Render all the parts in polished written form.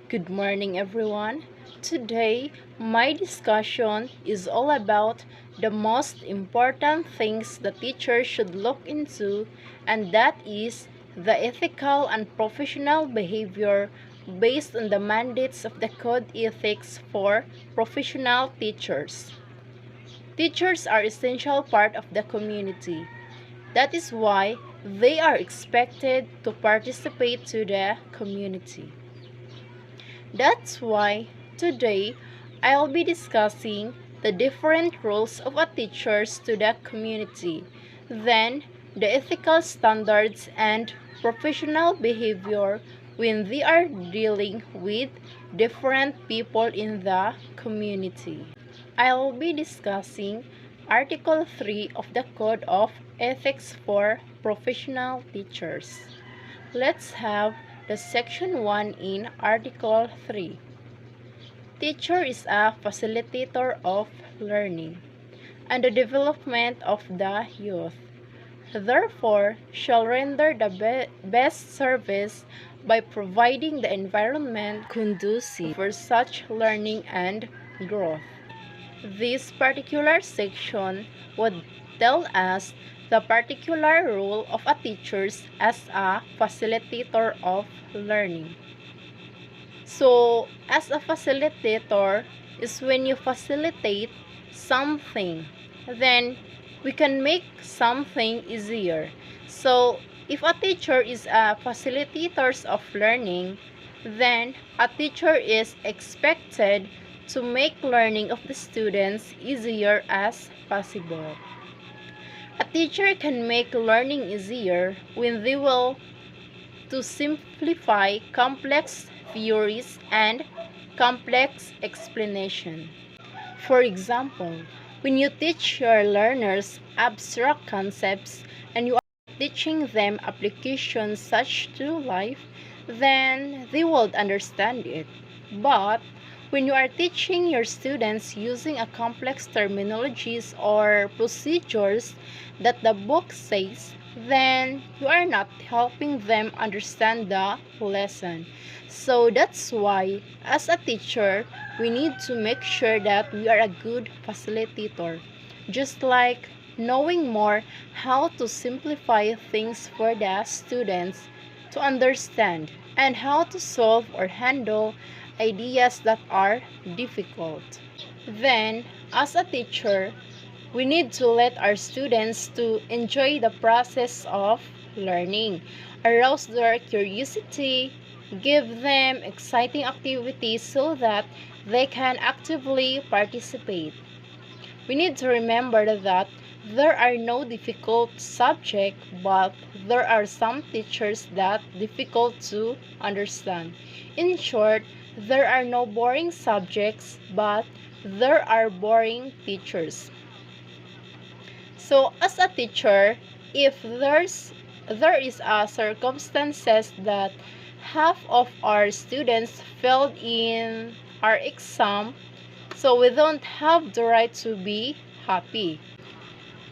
Good morning, everyone. Today, my discussion is all about the most important things the teacher should look into, and that is the ethical and professional behavior based on the mandates of the Code Ethics for professional teachers. Teachers are essential part of the community. That is why they are expected to participate to the community. That's why today I'll be discussing the different roles of a teachers to the community, then the ethical standards and professional behavior when they are dealing with different people in the community. I'll be discussing Article 3 of the Code of Ethics for Professional Teachers. Let's have the Section 1 in Article 3. Teacher is a facilitator of learning and the development of the youth. Therefore, shall render the best service by providing the environment conducive for such learning and growth. This particular section would tell us the particular role of a teacher as a facilitator of learning. So, as a facilitator is when you facilitate something, then we can make something easier. So, if a teacher is a facilitator of learning, then a teacher is expected to make learning of the students easier as possible. A teacher can make learning easier when they will to simplify complex theories and complex explanation. For example, when you teach your learners abstract concepts and you are teaching them applications such to life, then they will understand it. But when you are teaching your students using a complex terminologies or procedures that the book says, then you are not helping them understand the lesson. So that's why, as a teacher, we need to make sure that we are a good facilitator. Just like knowing more how to simplify things for the students to understand and how to solve or handle ideas that are difficult. Then, as a teacher, we need to let our students to enjoy the process of learning, arouse their curiosity, give them exciting activities so that they can actively participate. We need to remember that there are no difficult subjects, but there are some teachers that difficult to understand. In short, there are no boring subjects, but there are boring teachers. So as a teacher, if there is a circumstances that half of our students failed in our exam, so we don't have the right to be happy.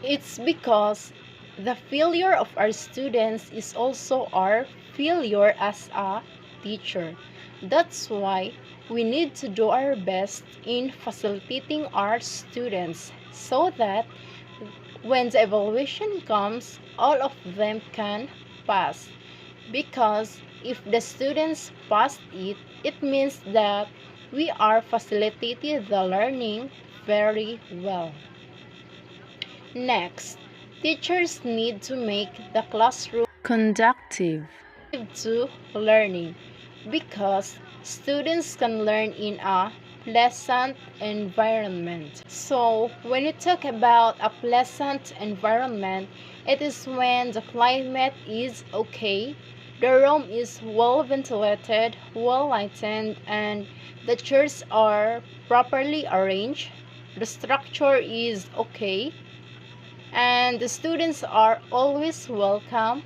It's because the failure of our students is also our failure as a teacher. That's why we need to do our best in facilitating our students so that when the evaluation comes, all of them can pass. Because if the students pass it, it means that we are facilitating the learning very well. Next, teachers need to make the classroom conducive to learning because students can learn in a pleasant environment. So, when you talk about a pleasant environment, it is when the climate is okay, the room is well ventilated, well lighted, and the chairs are properly arranged, the structure is okay, and the students are always welcome,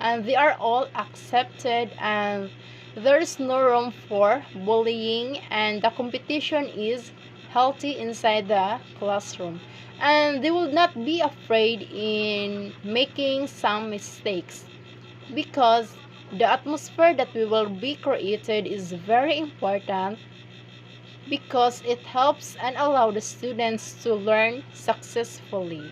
and they are all accepted, and there's no room for bullying, and the competition is healthy inside the classroom, and they will not be afraid in making some mistakes because The atmosphere that we will be created is very important because it helps and allows the students to learn successfully.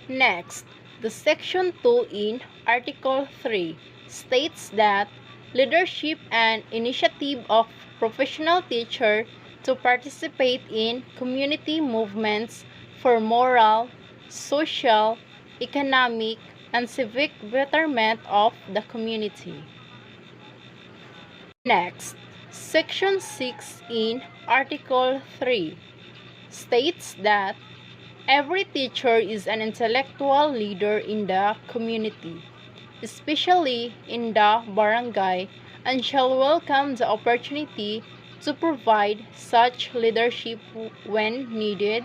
Next, the Section 2 in Article 3 states that leadership and initiative of professional teacher to participate in community movements for moral, social, economic, and civic betterment of the community. Next, Section 6 in Article 3 states that every teacher is an intellectual leader in the community, especially in the barangay, and shall welcome the opportunity to provide such leadership when needed,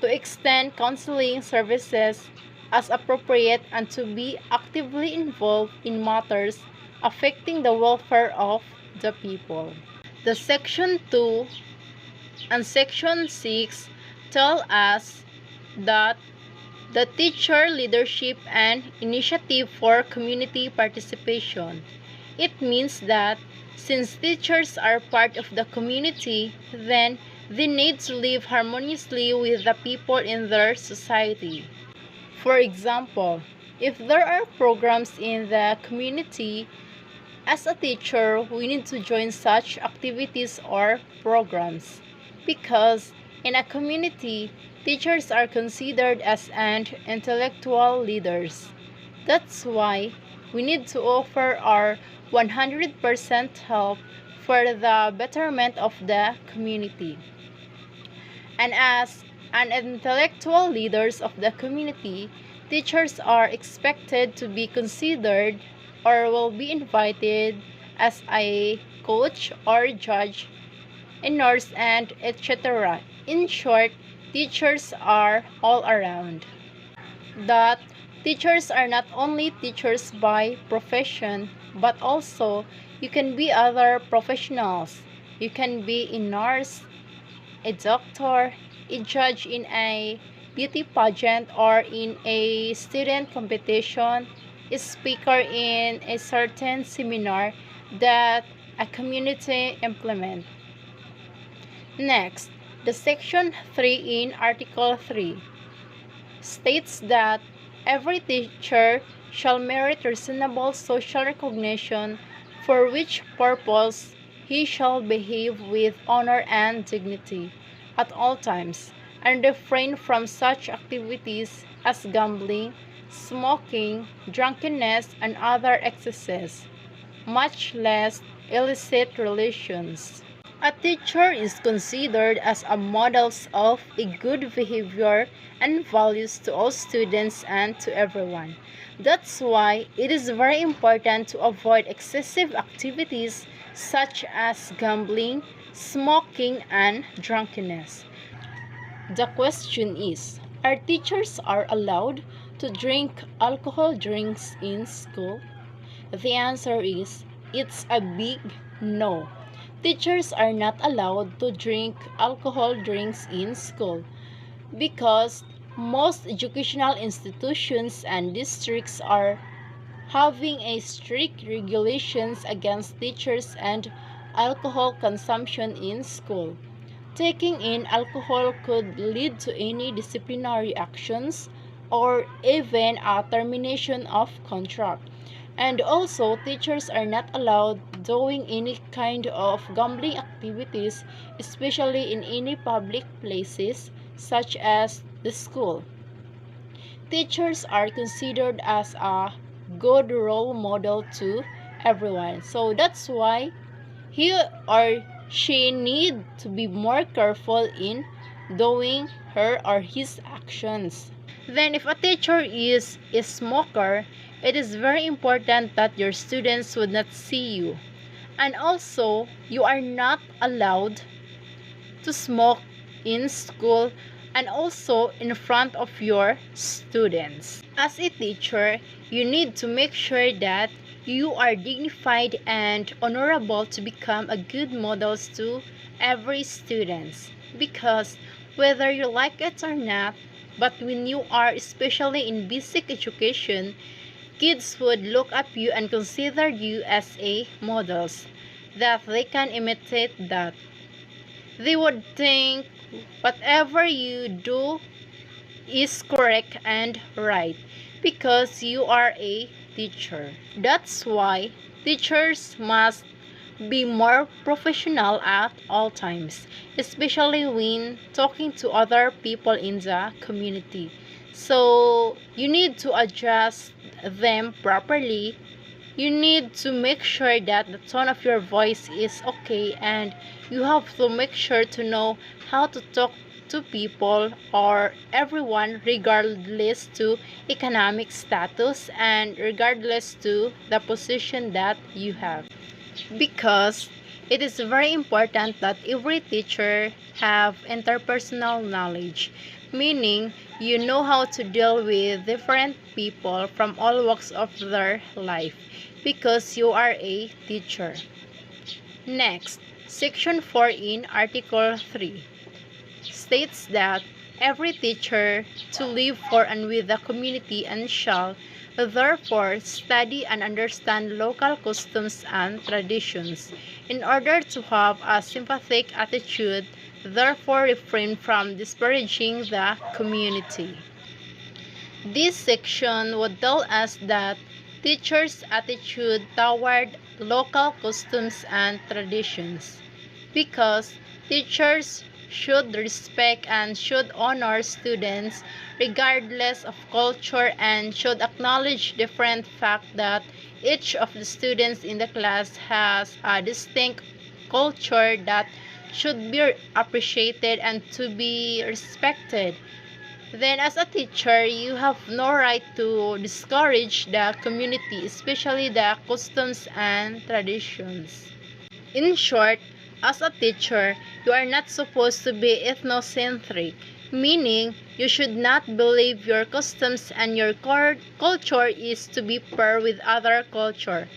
to extend counseling services as appropriate, and to be actively involved in matters affecting the welfare of the people. The Section 2 and Section 6 tell us that the teacher leadership and initiative for community participation. It means that since teachers are part of the community, then they need to live harmoniously with the people in their society. For example, if there are programs in the community, as a teacher, we need to join such activities or programs because in a community, teachers are considered as an intellectual leaders. That's why we need to offer our 100% help for the betterment of the community. And as an intellectual leaders of the community, teachers are expected to be considered or will be invited as a coach or judge, a nurse, and etc. In short, teachers are all around. That teachers are not only teachers by profession, but also you can be other professionals. You can be a nurse, a doctor, a judge in a beauty pageant or in a student competition, a speaker in a certain seminar that a community implement. Next, the Section 3 in Article 3 states that every teacher shall merit reasonable social recognition, for which purpose he shall behave with honor and dignity at all times, and refrain from such activities as gambling, smoking, drunkenness, and other excesses, much less illicit relations. A teacher is considered as a model of a good behavior and values to all students and to everyone. That's why it is very important to avoid excessive activities such as gambling, smoking, and drunkenness. The question is, are teachers are allowed to drink alcohol drinks in school? The answer is, it's a big no. Teachers are not allowed to drink alcohol drinks in school because most educational institutions and districts are having a strict regulations against teachers and alcohol consumption in school. Taking in alcohol could lead to any disciplinary actions or even a termination of contract. And also, teachers are not allowed doing any kind of gambling activities, especially in any public places such as the school. Teachers are considered as a good role model to everyone. So that's why he or she need to be more careful in doing her or his actions. Then if a teacher is a smoker, it is very important that your students would not see you. And also, you are not allowed to smoke in school and also in front of your students. As a teacher, you need to make sure that you are dignified and honorable to become a good models to every student, because whether you like it or not, but when you are especially in basic education, kids would look up you and consider you as a models, that they can imitate that. They would think whatever you do is correct and right because you are a teacher. That's why teachers must be more professional at all times, especially when talking to other people in the community. So, you need to adjust them properly. You need to make sure that the tone of your voice is okay, and you have to make sure to know how to talk to people or everyone regardless to economic status and regardless to the position that you have, because it is very important that every teacher have interpersonal knowledge, meaning you know how to deal with different people from all walks of their life because you are a teacher. Next, section 4 in article 3 states that every teacher to live for and with the community and shall therefore study and understand local customs and traditions in order to have a sympathetic attitude, therefore refrain from disparaging the community. This section would tell us that teachers' attitude toward local customs and traditions, because teachers should respect and should honor students regardless of culture and should acknowledge different fact that each of the students in the class has a distinct culture that should be appreciated and to be respected. Then, as a teacher, you have no right to discourage the community, especially the customs and traditions. In short, as a teacher, you are not supposed to be ethnocentric, meaning you should not believe your customs and your culture is to be per with other culture,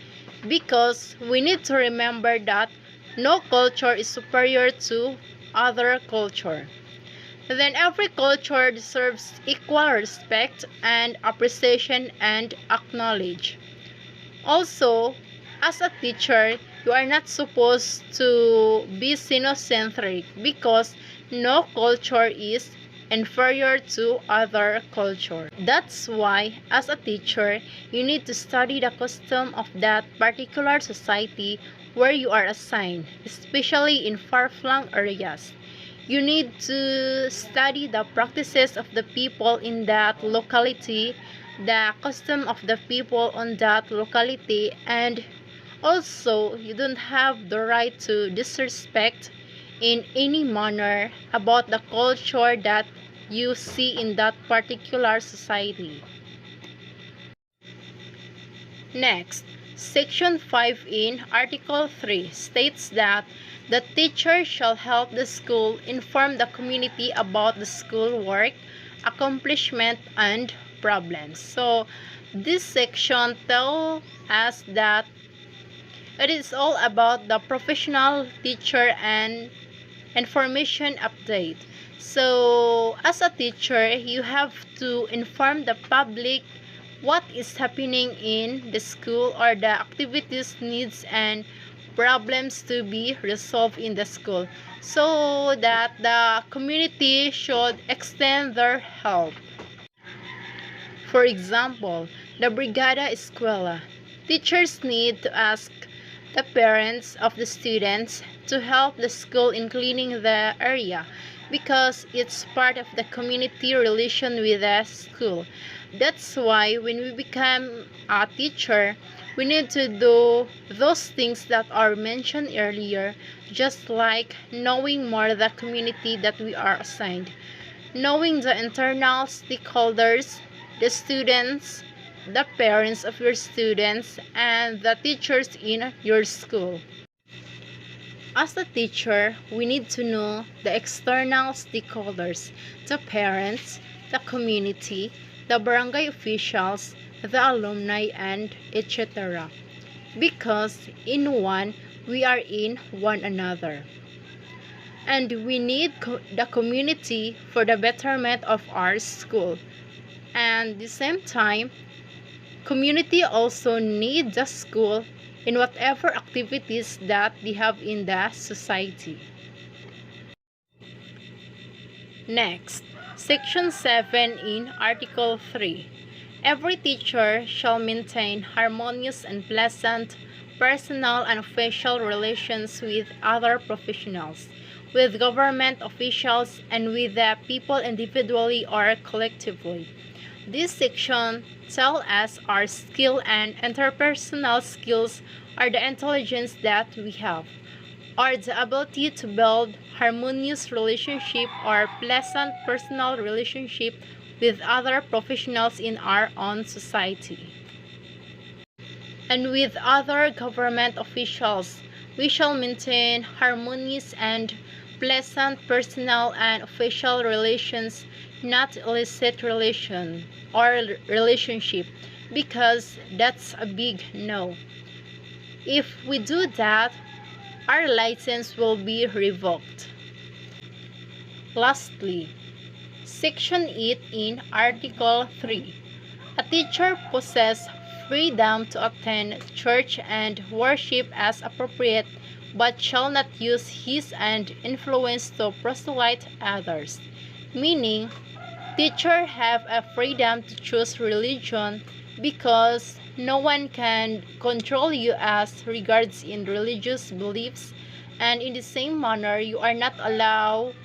because we need to remember that no culture is superior to other culture. Then every culture deserves equal respect and appreciation and acknowledge. Also, as a teacher, you are not supposed to be xenocentric because no culture is inferior to other culture. That's why, as a teacher, you need to study the custom of that particular society where you are assigned, especially in far-flung areas. You need to study the practices of the people in that locality, the custom of the people on that locality, and also you don't have the right to disrespect in any manner about the culture that you see in that particular society. Next, Section 5 in Article 3 states that the teacher shall help the school inform the community about the school work, accomplishment, and problems. So, this section tells us that it is all about the professional teacher and information update. So, as a teacher, you have to inform the public what is happening in the school or the activities, needs, and problems to be resolved in the school so that the community should extend their help. For example, the Brigada Escuela. Teachers need to ask the parents of the students to help the school in cleaning the area because it's part of the community relation with the school. That's why when we become a teacher, we need to do those things that are mentioned earlier, just like knowing more the community that we are assigned, knowing the internal stakeholders, the students, the parents of your students, and the teachers in your school. As a teacher, we need to know the external stakeholders, the parents, the community, the barangay officials, the alumni, and etc. Because in one, we are in one another. And we need the community for the betterment of our school. And at the same time, Community also need the school in whatever activities that they have in the society. Next, Section 7 in Article 3. Every teacher shall maintain harmonious and pleasant personal and official relations with other professionals, with government officials, and with the people individually or collectively. This section tells us our skill and interpersonal skills are the intelligence that we have, or the ability to build harmonious relationship or pleasant personal relationship with other professionals in our own society. And with other government officials, we shall maintain harmonious and pleasant personal and official relations, not illicit relation or relationship, because that's a big no. If we do that, our license will be revoked. Lastly, Section 8 in Article 3. A teacher possesses freedom to attend church and worship as appropriate, but shall not use his and influence to proselyte others. Meaning, teachers have a freedom to choose religion because no one can control you as regards in religious beliefs, and in the same manner you are not allowed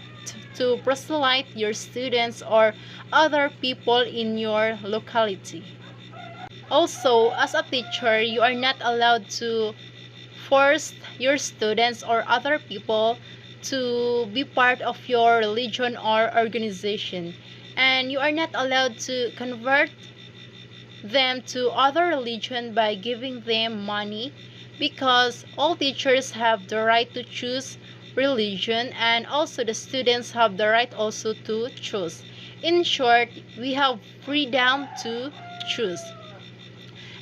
to proselyte your students or other people in your locality. Also, as a teacher, you are not allowed to force your students or other people to be part of your religion or organization, and you are not allowed to convert them to other religion by giving them money, because all teachers have the right to choose religion, and also the students have the right also to choose. In short, we have freedom to choose.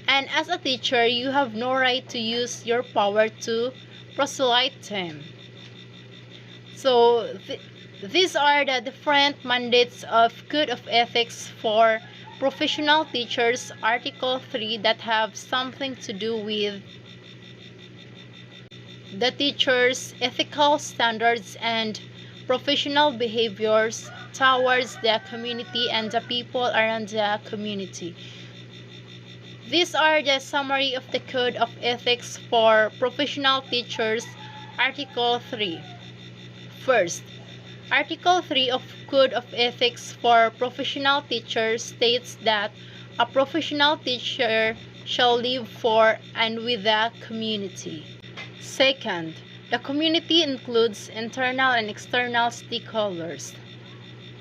And as a teacher, you have no right to use your power to proselyte them. So these are the different mandates of Code of Ethics for professional teachers, Article 3, that have something to do with the teacher's ethical standards and professional behaviors towards the community and the people around the community. These are the summary of the Code of Ethics for professional teachers, Article 3. First, Article 3 of Code of Ethics for professional teachers states that a professional teacher shall live for and with the community. Second, the community includes internal and external stakeholders.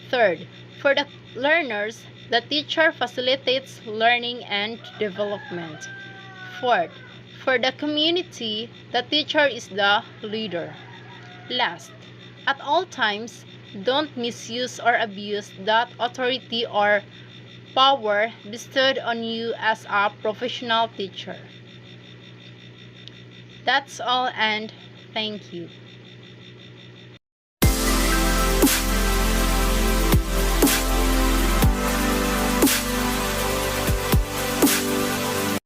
Third, for the learners, the teacher facilitates learning and development. Fourth, for the community, the teacher is the leader. Last, at all times, don't misuse or abuse that authority or power bestowed on you as a professional teacher. That's all, and thank you.